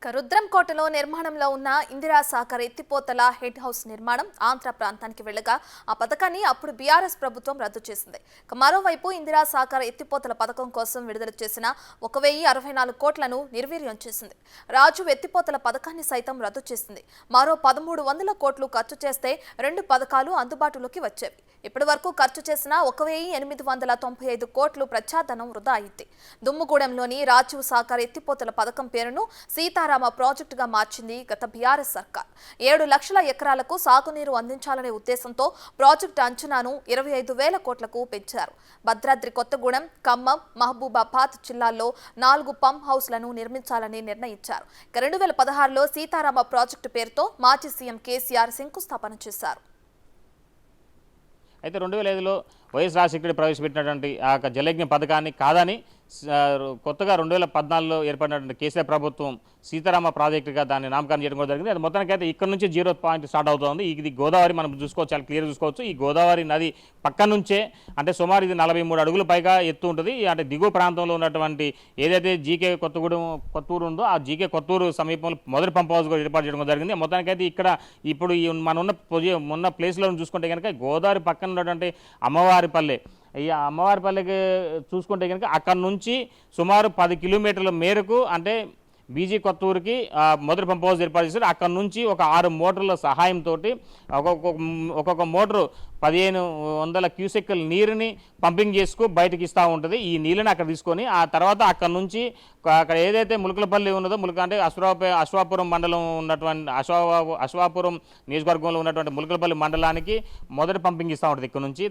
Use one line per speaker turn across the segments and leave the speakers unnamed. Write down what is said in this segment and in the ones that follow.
రుద్రంకోటలో నిర్మాణంలో ఉన్న ఇందిరా సాగర్ ఎత్తిపోతల హెడ్ హౌస్ నిర్మాణం ఆంధ్ర ప్రాంతానికి వెళ్లగా ఆ పథకాన్ని అప్పుడు బీఆర్ఎస్ ప్రభుత్వం రద్దు చేసింది. మరోవైపు ఇందిరా సాగర్ ఎత్తిపోతల పథకం కోసం విడుదల చేసిన 1064 కోట్లను నిర్వీర్యం చేసింది. రాజు ఎత్తిపోతల పథకాన్ని సైతం రద్దు చేసింది. మరో 1300 కోట్లు ఖర్చు చేస్తే 2 పథకాలు అందుబాటులోకి వచ్చేవి. ఇప్పటి వరకు ఖర్చు చేసిన 1895 కోట్లు ప్రజాధనం వృధా అయింది. దుమ్ముగూడెంలోని రాజీవ్ సాగర్ ఎత్తిపోతల పథకం పేరును సీతారామ ప్రాజెక్టుగా మార్చింది గత బీఆర్ఎస్ సర్కార్. 7 లక్షల ఎకరాలకు సాగునీరు అందించాలనే ఉద్దేశంతో ప్రాజెక్టు అంచనాను 25,000 కోట్లకు పెంచారు. భద్రాద్రి కొత్తగూడెం, ఖమ్మం, మహబూబాబాద్ జిల్లాల్లో 4 పంప్ హౌస్లను నిర్మించాలని నిర్ణయించారు. 2016లో సీతారామ ప్రాజెక్టు పేరుతో మాజీ సీఎం కేసీఆర్ శంకుస్థాపన చేశారు.
అయితే 2005లో వైఎస్ రాజశేఖర్ ప్రవేశపెట్టినటువంటి ఆ జలయజ్ఞ పథకాన్ని కాదని కొత్తగా 2014లో ఏర్పడినటువంటి కేసీఆర్ ప్రభుత్వం సీతారామ ప్రాజెక్టుగా దాన్ని నామకరణం చేయడం కూడా జరిగింది. అది మొత్తానికైతే ఇక్కడ నుంచి 0 పాయింట్ స్టార్ట్ అవుతుంది. ఇది గోదావరి మనం చూసుకోవచ్చు, చాలా క్లియర్ చూసుకోవచ్చు. ఈ గోదావరి నది పక్క నుంచే అంటే సుమారు ఇది 43 అడుగుల పైగా ఎత్తు ఉంటుంది. అంటే దిగువ ప్రాంతంలో ఉన్నటువంటి ఏదైతే జీకే కొత్తూరు ఉందో ఆ జీకే కొత్తూరు సమీపంలో మొదటి పంప్ హౌస్ కూడా ఏర్పాటు చేయడం జరిగింది. మొత్తానికైతే ఇక్కడ ఇప్పుడు మన ఉన్న ప్లేస్లో చూసుకుంటే కనుక గోదావరి పక్కన ఉన్నటువంటి అమ్మవారిపల్లె, ఈ అమ్మవారిపల్లెకి చూసుకుంటే కనుక అక్కడ నుంచి సుమారు 10 కిలోమీటర్ల మేరకు అంటే బీజీ కొత్తూరుకి మొదటి పంప్ హౌస్ ఏర్పాటు చేశారు. అక్కడ నుంచి ఒక 6 మోటార్ల సహాయంతో ఒక్కొక్క మోటారు 1500 క్యూసెక్కుల నీరుని పంపింగ్ చేసుకు బయటకు ఇస్తూ ఉంటుంది. ఈ నీళ్ళని అక్కడ తీసుకొని ఆ తర్వాత అక్కడ నుంచి అక్కడ ఏదైతే ములకలపల్లి ఉన్నదో అంటే అశ్వాపురం మండలం ఉన్నటువంటి అశ్వాపురం నియోజకవర్గంలో ఉన్నటువంటి ములకలపల్లి మండలానికి మొదటి పంపింగ్ ఇస్తూ ఉంటుంది. ఇక్కడ నుంచి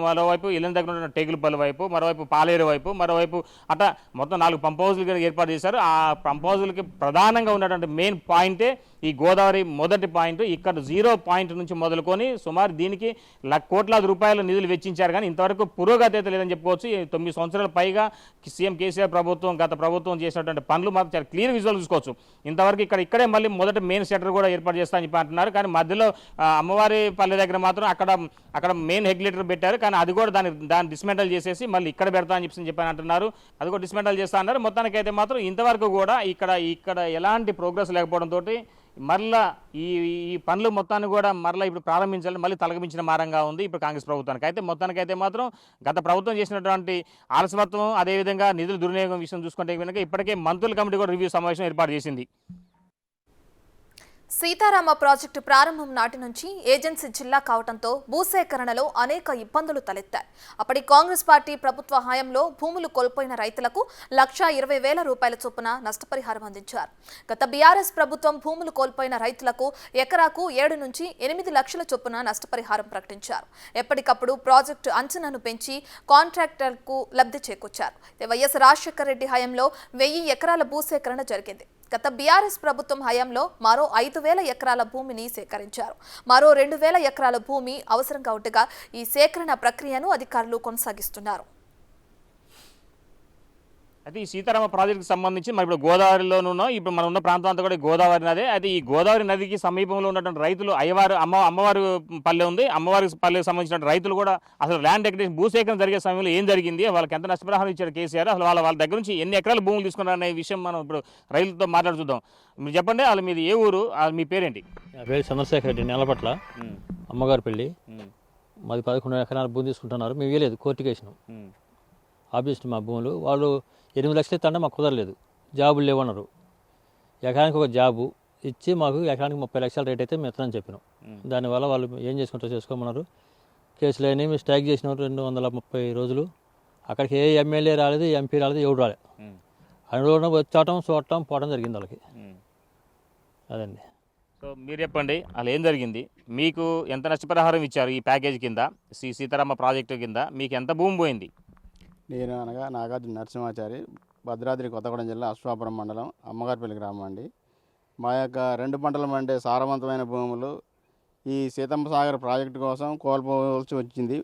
మరోవైపు ఇల్లు దగ్గర ఉన్న టేకులపల్లి వైపు, మరోవైపు పాలేరు వైపు, మరోవైపు అట్లా మొత్తం 4 పంప్ హౌస్లు ఏర్పాటు చేశారు. ఆ పంప్ హౌస్లకి ప్రధానంగా ఉన్నటువంటి మెయిన్ పాయింటే ఈ గోదావరి మొదటి పాయింట్. ఇక్కడ 0 పాయింట్ నుంచి మొదలుకొని సుమారు దీనికి కోట్లాది రూపాయల నిధులు వెచ్చించారు. కానీ ఇంతవరకు పురోగతి అయితే లేదని చెప్పుకోవచ్చు. 9 సంవత్సరాల పైగా సీఎం కేసీఆర్ ప్రభుత్వం గత ప్రభుత్వం చేసినటువంటి పనులు మాత్రం చాలా క్లియర్ విజువల్ చూసుకోవచ్చు. ఇంతవరకు ఇక్కడే మళ్ళీ మొదటి మెయిన్ సెంటర్ కూడా ఏర్పాటు చేస్తామని చెప్పి అంటున్నారు. కానీ మధ్యలో అమ్మవారి పల్లె దగ్గర మాత్రం అక్కడ మెయిన్ రెగ్యులేటర్ పెట్టారు. కానీ అది కూడా దాన్ని డిస్మెంటల్ చేసేసి మళ్ళీ ఇక్కడ పెడతా అని చెప్పి అంటున్నారు. అది కూడా డిస్మెంటల్ చేస్తా అన్నారు. మొత్తానికి అయితే మాత్రం ఇంతవరకు కూడా ఇక్కడ ఎలాంటి ప్రోగ్రెస్ లేకపోవడంతో మరలా ఈ పనులు మొత్తాన్ని కూడా మరలా ఇప్పుడు ప్రారంభించాలని మళ్ళీ తలగమించిన మారంగా ఉంది ఇప్పుడు కాంగ్రెస్ ప్రభుత్వానికి. అయితే మొత్తానికైతే మాత్రం గత ప్రభుత్వం చేసినటువంటి ఆలస్యత్వం, అదేవిధంగా నిధుల దుర్వినియోగం విషయం చూసుకుంటే కనుక ఇప్పటికే మంత్రుల కమిటీ కూడా రివ్యూ సమావేశం ఏర్పాటు చేసింది.
సీతారామ ప్రాజెక్టు ప్రారంభం నాటి నుంచి ఏజెన్సీ జిల్లా కావడంతో భూసేకరణలో అనేక ఇబ్బందులు తలెత్తాయి. అప్పటి కాంగ్రెస్ పార్టీ ప్రభుత్వ హయాంలో భూములు కోల్పోయిన రైతులకు 1,20,000 రూపాయల చొప్పున నష్టపరిహారం అందించారు. గత బీఆర్ఎస్ ప్రభుత్వం భూములు కోల్పోయిన రైతులకు ఎకరాకు 7 నుంచి 8 లక్షల చొప్పున నష్టపరిహారం ప్రకటించారు. ఎప్పటికప్పుడు ప్రాజెక్టు అంచనాను పెంచి కాంట్రాక్టర్కు లబ్ధి చేకూర్చారు. వైఎస్ రాజశేఖర రెడ్డి హయాంలో 1000 ఎకరాల భూసేకరణ జరిగింది. గత బీఆర్ఎస్ ప్రభుత్వం హయాంలో మరో 5,000 ఎకరాల భూమిని సేకరించారు. మరో 2,000 ఎకరాల భూమి అవసరంగా ఉండగా ఈ సేకరణ ప్రక్రియను అధికారులు కొనసాగిస్తున్నారు.
అయితే ఈ సీతారామ ప్రాజెక్టుకి సంబంధించి మరి ఇప్పుడు గోదావరిలోనూ ఇప్పుడు మనం ఉన్న ప్రాంతం అంతా కూడా గోదావరి నదే. అయితే ఈ గోదావరి నదికి సమీపంలో ఉన్నటువంటి రైతులు అమ్మవారి పల్లె ఉంది. అమ్మవారి పల్లెకి సంబంధించిన రైతులు కూడా అసలు ల్యాండ్ ఎక్విజిషన్ భూసేకరణ జరిగే సమయంలో ఏం జరిగింది, వాళ్ళకి ఎంత నష్టపరిహారం ఇచ్చారు కేసీఆర్, అసలు వాళ్ళ దగ్గర నుంచి ఎన్ని ఎకరాల భూములు తీసుకున్నారు అనే విషయం మనం ఇప్పుడు రైతులతో మాట్లాడి చూద్దాం. మీరు చెప్పండి, వాళ్ళు మీది ఏ ఊరు, మీ పేరేంటి?
నా పేరు చంద్రశేఖర్ రెడ్డి, నెలపట్ల అమ్మగారి పెళ్ళి. మాది 11 ఎకరాల భూమి తీసుకుంటున్నారు. మేము వేయలేదు, కోర్టుకి వేసినాం. ఆబ్జెక్ట్ మా భూములు వాళ్ళు 8 లక్షలు ఇస్తాంటే మాకు కుదరలేదు, జాబులు లేవన్నారు. ఎకరానికి ఒక జాబు ఇచ్చి మాకు ఎకరానికి 30 లక్షల రేట్ అయితే మేము ఇస్తానని చెప్పినాం. దానివల్ల వాళ్ళు ఏం చేసుకుంటారో చేసుకోమన్నారు. కేసులు అయినాయి, మేము స్ట్రైక్ చేసినాం 230 రోజులు. అక్కడికి ఏ ఎమ్మెల్యే రాలేదు, ఎంపీ రాలేదు, ఎవరు రాలేదు. అన్ని వచ్చాటం చూడటం పోవడం జరిగింది వాళ్ళకి. అదండి.
సో మీరు చెప్పండి, అలా ఏం జరిగింది, మీకు ఎంత నష్టపరిహారం ఇచ్చారు ఈ ప్యాకేజ్ కింద, సీతారామ ప్రాజెక్టు కింద మీకు ఎంత భూమి పోయింది?
నేను అనగా నాగార్జున నరసింహాచారి, భద్రాద్రి కొత్తగూడెం జిల్లా అశ్వాపురం మండలం అమ్మగారిపల్లి గ్రామం అండి. మా యొక్క 2 పంటలు అంటే సారవంతమైన భూములు ఈ సీతమ్మ సాగర్ ప్రాజెక్టు కోసం కోల్పోవలసి వచ్చింది.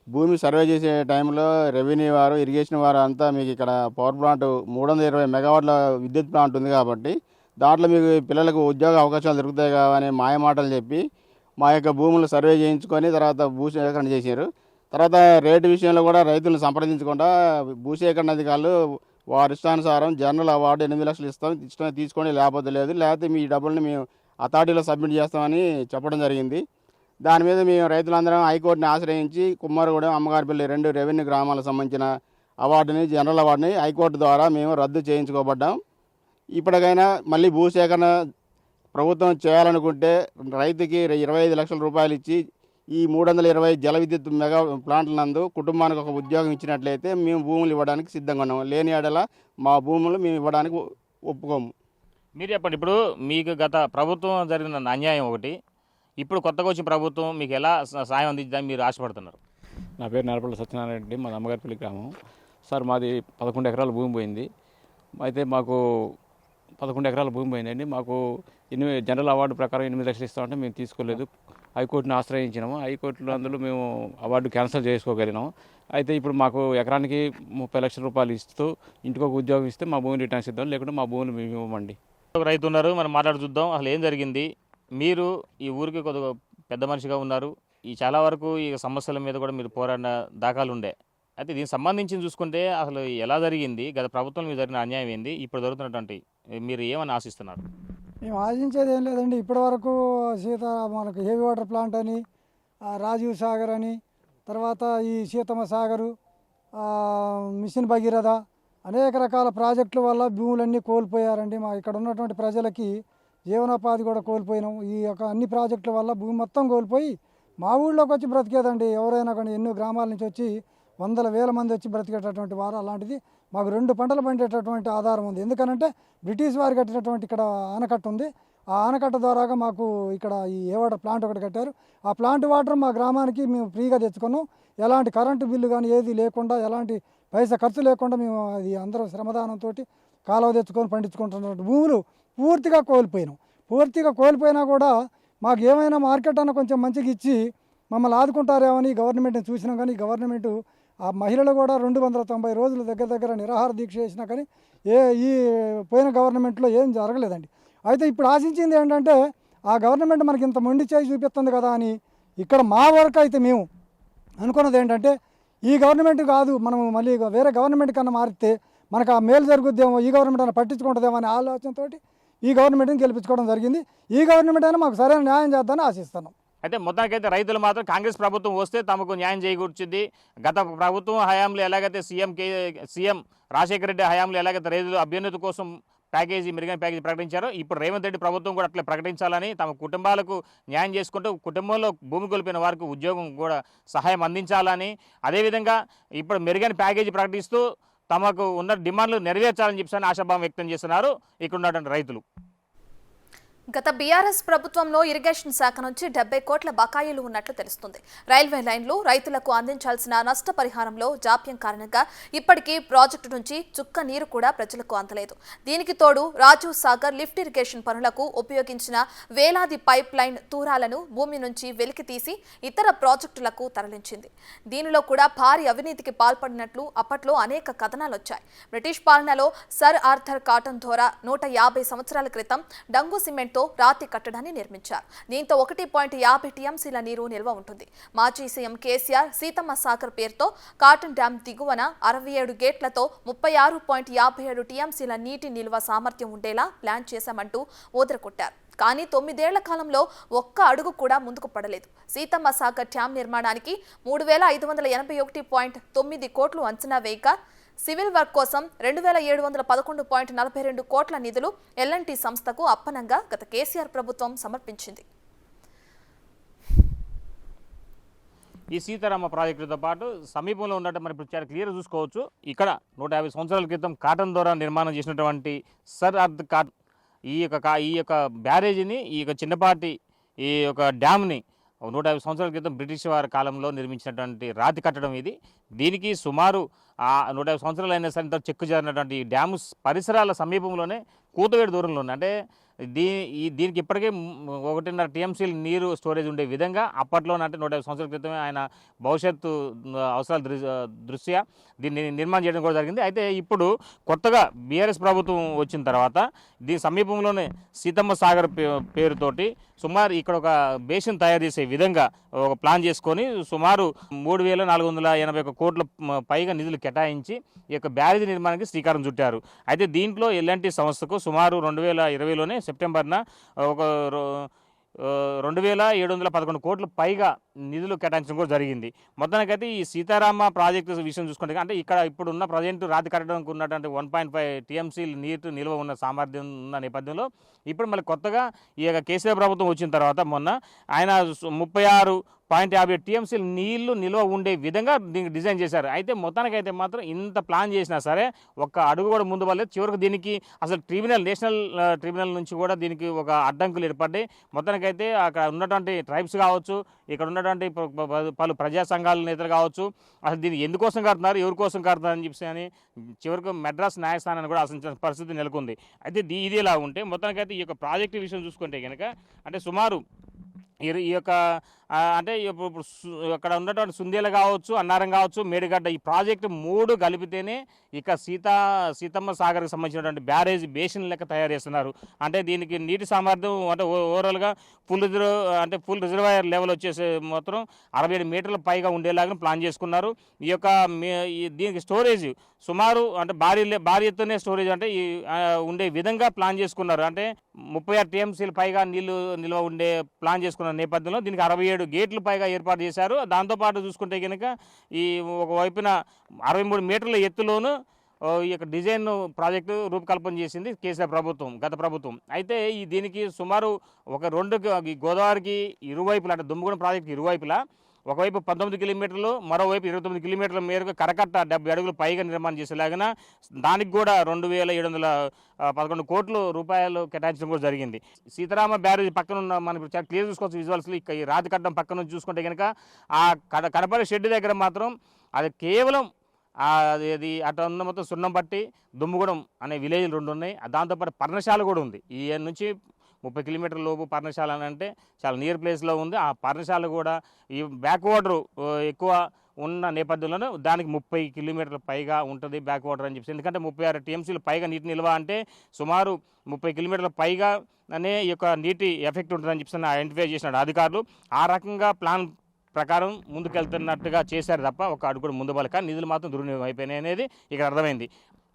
భూమి సర్వే చేసే టైంలో రెవెన్యూ వారు, ఇరిగేషన్ వారు అంతా మీకు ఇక్కడ పవర్ ప్లాంట్ 320 మెగావాట్ల విద్యుత్ ప్లాంట్ ఉంది కాబట్టి దాంట్లో మీకు పిల్లలకు ఉద్యోగ అవకాశాలు దొరుకుతాయి కావని మాయమాటలు చెప్పి మా యొక్క భూములు సర్వే చేయించుకొని తర్వాత భూసేకరణ చేశారు. తర్వాత రేటు విషయంలో కూడా రైతులను సంప్రదించకుండా భూసేకరణ అధికారులు వారి ఇష్టానుసారం జనరల్ అవార్డు 8 లక్షలు ఇష్టం తీసుకొని లేకపోతే మీ డబ్బుల్ని మేము అథారిటీలో సబ్మిట్ చేస్తామని చెప్పడం జరిగింది. దాని మీద మేము రైతులందరం హైకోర్టుని ఆశ్రయించి కుమ్మరగూడెం, అమ్మగారిపల్లి 2 రెవెన్యూ గ్రామాలకు సంబంధించిన జనరల్ అవార్డుని హైకోర్టు ద్వారా మేము రద్దు చేయించుకోబడ్డాం. ఇప్పటికైనా మళ్ళీ భూసేకరణ ప్రభుత్వం చేయాలనుకుంటే రైతుకి 25 లక్షల రూపాయలు ఇచ్చి ఈ 320 జల విద్యుత్ మెగా ప్లాంట్ల నందు కుటుంబానికి ఒక ఉద్యోగం ఇచ్చినట్లయితే మేము భూములు ఇవ్వడానికి సిద్ధంగా ఉన్నాము. లేని ఎడల మా భూములు మేము ఇవ్వడానికి ఒప్పుకోము.
మీరు చెప్పండి, ఇప్పుడు మీకు గత ప్రభుత్వం జరిగిన అన్యాయం ఒకటి, ఇప్పుడు కొత్తగా వచ్చిన ప్రభుత్వం మీకు ఎలా సాయం అందించడానికి మీరు ఆశపడుతున్నారు?
నా పేరు నేలపల్లి సత్యనారాయణ రెడ్డి, మాది అమ్మగారిపల్లి గ్రామం. సార్ మాది 11 ఎకరాల భూమి పోయింది. అయితే మాకు 11 ఎకరాల భూమి పోయిందండి. మాకు జనరల్ అవార్డు ప్రకారం 8 లక్షలు ఇస్తామంటే మేము తీసుకోలేదు. హైకోర్టుని ఆశ్రయించినాము. హైకోర్టులో అందులో మేము అవార్డు క్యాన్సిల్ చేసుకోగలిగినాము. అయితే ఇప్పుడు మాకు ఎకరానికి 30 లక్షల రూపాయలు ఇస్తూ ఇంటికి ఒక ఉద్యోగం ఇస్తే మా భూమిని రిటర్న్స్ ఇద్దాం, లేకుంటే మా భూములు మేము ఇవ్వమండి.
ఒక రైతు ఉన్నారు, మనం మాట్లాడి చూద్దాం అసలు ఏం జరిగింది. మీరు ఈ ఊరికి కొద్దిగా పెద్ద మనిషిగా ఉన్నారు, ఈ చాలా వరకు ఈ సమస్యల మీద కూడా మీరు పోరాడిన దాఖలు ఉండే. అయితే దీనికి సంబంధించి చూసుకుంటే అసలు ఎలా జరిగింది, గత ప్రభుత్వం మీద జరిగిన అన్యాయం ఏంది, ఇప్పుడు జరుగుతున్నటువంటి మీరు ఏమని ఆశిస్తున్నారు?
మేము ఆశించేది ఏం లేదండి. ఇప్పటి వరకు మనకు హెవీ వాటర్ ప్లాంట్ అని, రాజీవ్ సాగర్ అని, తర్వాత ఈ సీతమ్మ సాగరు, మిషన్ భగీరథ, అనేక రకాల ప్రాజెక్టుల వల్ల భూములన్నీ కోల్పోయారండి. మా ఇక్కడ ఉన్నటువంటి ప్రజలకి జీవనోపాధి కూడా కోల్పోయినాం. ఈ యొక్క అన్ని ప్రాజెక్టుల వల్ల భూమి మొత్తం కోల్పోయి మా ఊళ్ళోకి వచ్చి బ్రతికేదండి. ఎవరైనా కానీ ఎన్నో గ్రామాల నుంచి వచ్చి వందల వేల మంది వచ్చి బ్రతికేటటువంటి వారు. అలాంటిది మాకు 2 పంటలు పండేటటువంటి ఆధారం ఉంది. ఎందుకనంటే బ్రిటిష్ వారు కట్టినటువంటి ఇక్కడ ఆనకట్ట ఉంది. ఆ ఆనకట్ట ద్వారాగా మాకు ఇక్కడ ఈ వాటర్ ప్లాంట్ ఒకటి కట్టారు. ఆ ప్లాంట్ వాటర్ మా గ్రామానికి మేము ఫ్రీగా తెచ్చుకున్నాం. ఎలాంటి కరెంటు బిల్లు కానీ ఏది లేకుండా, ఎలాంటి పైసా ఖర్చు లేకుండా మేము అది అందరూ శ్రమదానంతో కాలువ తెచ్చుకొని పండించుకుంటున్నటువంటి భూములు పూర్తిగా కోల్పోయినా కూడా మాకు ఏమైనా మార్కెట్ అన్న కొంచెం మంచిగా ఇచ్చి మమ్మల్ని ఆదుకుంటారేమని గవర్నమెంట్ని చూసినాం. కానీ గవర్నమెంటు ఆ మహిళలు కూడా 290 రోజులు దగ్గర నిరాహార దీక్ష చేసినా కానీ ఈ పోయిన గవర్నమెంట్లో ఏం జరగలేదండి. అయితే ఇప్పుడు ఆశించింది ఏంటంటే ఆ గవర్నమెంట్ మనకి ఇంత మొండి చేయి చూపిస్తుంది కదా అని ఇక్కడ మా వరకు అయితే మేము అనుకున్నది ఏంటంటే ఈ గవర్నమెంట్ కాదు, మనం మళ్ళీ వేరే గవర్నమెంట్ కన్నా మారితే మనకు ఆ మేలు జరుగుద్దేమో, ఈ గవర్నమెంట్ అయినా పట్టించుకుంటుందేమో అనే ఆలోచనతో ఈ గవర్నమెంట్ని గెలిపించుకోవడం జరిగింది. ఈ గవర్నమెంట్ అయినా మాకు సరైన న్యాయం చేద్దామని ఆశిస్తున్నాం.
అయితే మొత్తానికైతే రైతులు మాత్రం కాంగ్రెస్ ప్రభుత్వం వస్తే తమకు న్యాయం చేకూర్చుద్ది. గత ప్రభుత్వం హయాంలో ఎలాగైతే సీఎం రాజశేఖర రెడ్డి హయాంలో ఎలాగైతే రైతులు అభ్యున్నతి కోసం మెరుగైన ప్యాకేజీ ప్రకటించారో, ఇప్పుడు రేవంత్ రెడ్డి ప్రభుత్వం కూడా అట్లా ప్రకటించాలని, తమ కుటుంబాలకు న్యాయం చేసుకుంటూ కుటుంబంలో భూమి కోల్పోయిన వారికి ఉద్యోగం కూడా సహాయం అందించాలని, అదేవిధంగా ఇప్పుడు మెరుగైన ప్యాకేజీ ప్రకటిస్తూ తమకు ఉన్న డిమాండ్లు నెరవేర్చాలని చెప్పి ఆశాభావం వ్యక్తం చేస్తున్నారు ఇక్కడ ఉన్నటువంటి రైతులు.
గత బీఆర్ఎస్ ప్రభుత్వంలో ఇరిగేషన్ శాఖ నుంచి 70 కోట్ల బకాయిలు ఉన్నట్లు తెలుస్తుంది. రైల్వే లైన్లు రైతులకు అందించాల్సిన నష్టపరిహారంలో జాప్యం కారణంగా ఇప్పటికీ ప్రాజెక్టు నుంచి చుక్క నీరు కూడా ప్రజలకు అందలేదు. దీనికి తోడు రాజీవ్ సాగర్ లిఫ్ట్ ఇరిగేషన్ పనులకు ఉపయోగించిన వేలాది పైప్ లైన్ తూరాలను భూమి నుంచి వెలికి తీసి ఇతర ప్రాజెక్టులకు తరలించింది. దీనిలో కూడా భారీ అవినీతికి పాల్పడినట్లు అప్పట్లో అనేక కథనాలు వచ్చాయి. బ్రిటిష్ పాలనలో సర్ ఆర్థర్ కాటన్ ద్వారా 150 సంవత్సరాల క్రితం డంగు సిమెంట్ రాతి కట్టడాన్ని నిర్మించారు. దీంతో 1.50 టీఎంసీల నీరు నిల్వ ఉంటుంది. మాజీ సీఎం కేసీఆర్ సీతమ్మ సాగర్ పేరుతో కాటన్ డ్యాం దిగువన 67 గేట్లతో 36.57 టీఎంసీల నీటి నిల్వ సామర్థ్యం ఉండేలా ప్లాన్ చేశామంటూ ఊదరకొట్టారు. కానీ 9 ఏళ్ల కాలంలో ఒక్క అడుగు కూడా ముందుకు పడలేదు. సీతమ్మ సాగర్ డ్యాం నిర్మాణానికి 3581.9 కోట్లు అంచనా వేయగా సివిల్ వర్క్ కోసం 2711.42 కోట్ల నిధులు ఎల్ఎన్టీ సంస్థకు అప్పనంగా గత కేసీఆర్ ప్రభుత్వం సమర్పించింది.
ఈ సీతారామ ప్రాజెక్టుతో పాటు సమీపంలో ఉన్నట్టు మనం ఇప్పుడు చాలా క్లియర్ చూసుకోవచ్చు. ఇక్కడ 150 సంవత్సరాల క్రితం కాటన్ ద్వారా నిర్మాణం చేసినటువంటి సర్ ఆర్థర్ కాటన్ ఈ యొక్క బ్యారేజీని, ఈ యొక్క చిన్నపాటి ఈ యొక్క డ్యామ్ని 150 సంవత్సరాల క్రితం బ్రిటిష్ వారి కాలంలో నిర్మించినటువంటి రాతి కట్టడం ఇది. దీనికి సుమారు 150 సంవత్సరాలు అయినా సరే చెక్కు చేరినటువంటి డ్యాము పరిసరాల సమీపంలోనే కూతవేడు దూరంలో ఉంది. అంటే దీనికి ఇప్పటికే 1.5 టీఎంసీలు నీరు స్టోరేజ్ ఉండే విధంగా అప్పట్లోనే అంటే 150 సంవత్సరాల క్రితమే ఆయన భవిష్యత్తు అవసరాల దృష్ట్యా దీన్ని నిర్మాణం చేయడం కూడా జరిగింది. అయితే ఇప్పుడు కొత్తగా బీఆర్ఎస్ ప్రభుత్వం వచ్చిన తర్వాత దీని సమీపంలోనే సీతమ్మ సాగర్ పేరుతోటి సుమారు ఇక్కడ ఒక బేసిన్ తయారు చేసే విధంగా ఒక ప్లాన్ చేసుకొని సుమారు 3,481 కోట్ల పైగా నిధులు కేటాయించి ఈ యొక్క బ్యారేజీ నిర్మాణానికి శ్రీకారం చుట్టారు. అయితే దీంట్లో ఎల్ఎన్టీ సంస్థకు సుమారు 2020లోనే సెప్టెంబర్న ఒక 2,711 కోట్ల పైగా నిధులు కేటాయించడం కూడా జరిగింది. మొత్తానికైతే ఈ సీతారామ ప్రాజెక్టు విషయం చూసుకుంటే అంటే ఇక్కడ ఇప్పుడు ఉన్న ప్రజెంట్ రాతి కట్టడానికి ఉన్నటువంటి 1.5 టీఎంసీలు నీరు నిల్వ ఉన్న సామర్థ్యం ఉన్న నేపథ్యంలో ఇప్పుడు మళ్ళీ కొత్తగా ఈ యొక్క కేసీఆర్ ప్రభుత్వం వచ్చిన తర్వాత మొన్న ఆయన 36.50 టీఎంసీలు నీళ్లు నిల్వ ఉండే విధంగా దీనికి డిజైన్ చేశారు. అయితే మొత్తానికైతే మాత్రం ఇంత ప్లాన్ చేసినా సరే ఒక్క అడుగు కూడా ముందు పడలేదు. చివరికి దీనికి అసలు నేషనల్ ట్రిబ్యునల్ నుంచి కూడా దీనికి ఒక అడ్డంకులు ఏర్పడ్డాయి. మొత్తానికైతే అక్కడ ఉన్నటువంటి ట్రైబ్స్ కావచ్చు, ఇక్కడ ఉన్నటువంటి పలు ప్రజా సంఘాల నేతలు కావచ్చు, అసలు దీన్ని ఎందుకోసం కడుతున్నారు, ఎవరి కోసం కడుతున్నారు అని చెప్పి అని చివరికి మెడ్రాస్ న్యాయస్థానాన్ని కూడా ఆశించిన పరిస్థితి నెలకొంది. అయితే ఇది ఇలా ఉంటే మొత్తానికైతే ఈ యొక్క ప్రాజెక్టు విషయం చూసుకుంటే కనుక అంటే సుమారు ఈ యొక్క అంటే ఇప్పుడు అక్కడ ఉన్నటువంటి సుందేల కావచ్చు, అన్నారం కావచ్చు, మేడిగడ్డ ఈ ప్రాజెక్టు 3 కలిపితేనే ఇక సీతమ్మ సాగర్కి సంబంధించినటువంటి బ్యారేజ్ బేసిన్ లెక్క తయారు చేస్తున్నారు. అంటే దీనికి నీటి సామర్థ్యం అంటే ఓవరాల్గా ఫుల్ రిజర్వాయర్ లెవెల్ వచ్చేసి మాత్రం 67 మీటర్ల పైగా ఉండేలాగా ప్లాన్ చేసుకున్నారు. ఈ యొక్క దీనికి స్టోరేజ్ సుమారు అంటే భారీ ఎత్తునే స్టోరేజ్ అంటే ఉండే విధంగా ప్లాన్ చేసుకున్నారు. అంటే 36 టీఎంసీలు పైగా నీళ్లు నిల్వ ఉండే ప్లాన్ చేసుకున్న నేపథ్యంలో దీనికి 67 గేట్లు పైగా ఏర్పాటు చేశారు. దాంతోపాటు చూసుకుంటే కనుక ఈ ఒకవైపున 63 మీటర్ల ఎత్తులోనూ ఈ యొక్క డిజైన్ ప్రాజెక్టు రూపకల్పన చేసింది కేసీఆర్ ప్రభుత్వం, గత ప్రభుత్వం. అయితే దీనికి సుమారు ఒక 2 గోదావరికి ఇరువైపులా అంటే దుమ్ముగూడెం ప్రాజెక్టు ఇరువైపులా ఒకవైపు 19 కిలోమీటర్లు, మరోవైపు 29 కిలోమీటర్ల మేరకు కరకట్ట 70 అడుగులు పైగా నిర్మాణం చేసేలాగిన దానికి కూడా 2,711 కోట్ల రూపాయలు కేటాయించడం కూడా జరిగింది. సీతారామ బ్యారేజ్ పక్కన ఉన్న మనం ఇప్పుడు చాలా క్లియర్ చూసుకోవచ్చు విజువల్స్లో. ఈ రాతి కట్టడం పక్కన నుంచి చూసుకుంటే కనుక ఆ కడపడి షెడ్ దగ్గర మాత్రం అది కేవలం అది అటు ఉన్న మొత్తం సున్నం పట్టి దుమ్ముగూడెం అనే విలేజ్లు 2 ఉన్నాయి. దాంతోపాటు పర్ణశాల కూడా ఉంది. ఈ నుంచి 30 కిలోమీటర్ల లోపు పర్ణశాల అని అంటే చాలా నియర్ ప్లేస్లో ఉంది. ఆ పర్ణశాల కూడా ఈ బ్యాక్ వాటర్ ఎక్కువ ఉన్న నేపథ్యంలోనే దానికి 30 కిలోమీటర్ల పైగా ఉంటుంది బ్యాక్ వాటర్ అని చెప్పి. ఎందుకంటే 36 టీఎంసీలు పైగా నీటి నిల్వ అంటే సుమారు 30 కిలోమీటర్ల పైగా అనే ఈ యొక్క నీటి ఎఫెక్ట్ ఉంటుందని చెప్పి ఐడెంటిఫై చేసినాడు అధికారులు. ఆ రకంగా ప్లాన్ ప్రకారం ముందుకెళ్తున్నట్టుగా చేశారు తప్ప ఒక అడుగు కూడా ముందు పలక నిధులు మాత్రం దుర్వినియోగం అయిపోయినాయి అనేది ఇక్కడ అర్థమైంది.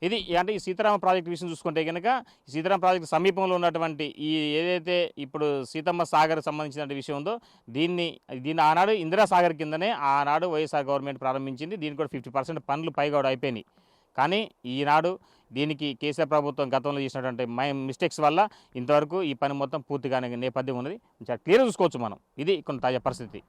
ఇది అంటే ఈ సీతారామ ప్రాజెక్టు విషయం చూసుకుంటే కనుక సీతారామ ప్రాజెక్టు సమీపంలో ఉన్నటువంటి ఈ ఏదైతే ఇప్పుడు సీతమ్మ సాగర్ సంబంధించిన విషయం ఉందో దీన్ని ఆనాడు ఇందిరా సాగర్ కిందనే ఆనాడు వైఎస్ఆర్ గవర్నమెంట్ ప్రారంభించింది. దీనికి కూడా 50% పనులు పైగా కూడా అయిపోయినాయి. కానీ ఈనాడు దీనికి కేసీఆర్ ప్రభుత్వం గతంలో చేసినటువంటి మిస్టేక్స్ వల్ల ఇంతవరకు ఈ పని మొత్తం పూర్తిగానే నేపథ్యం ఉన్నది. క్లియర్ చూసుకోవచ్చు మనం. ఇది కొన్ని తాజా పరిస్థితి.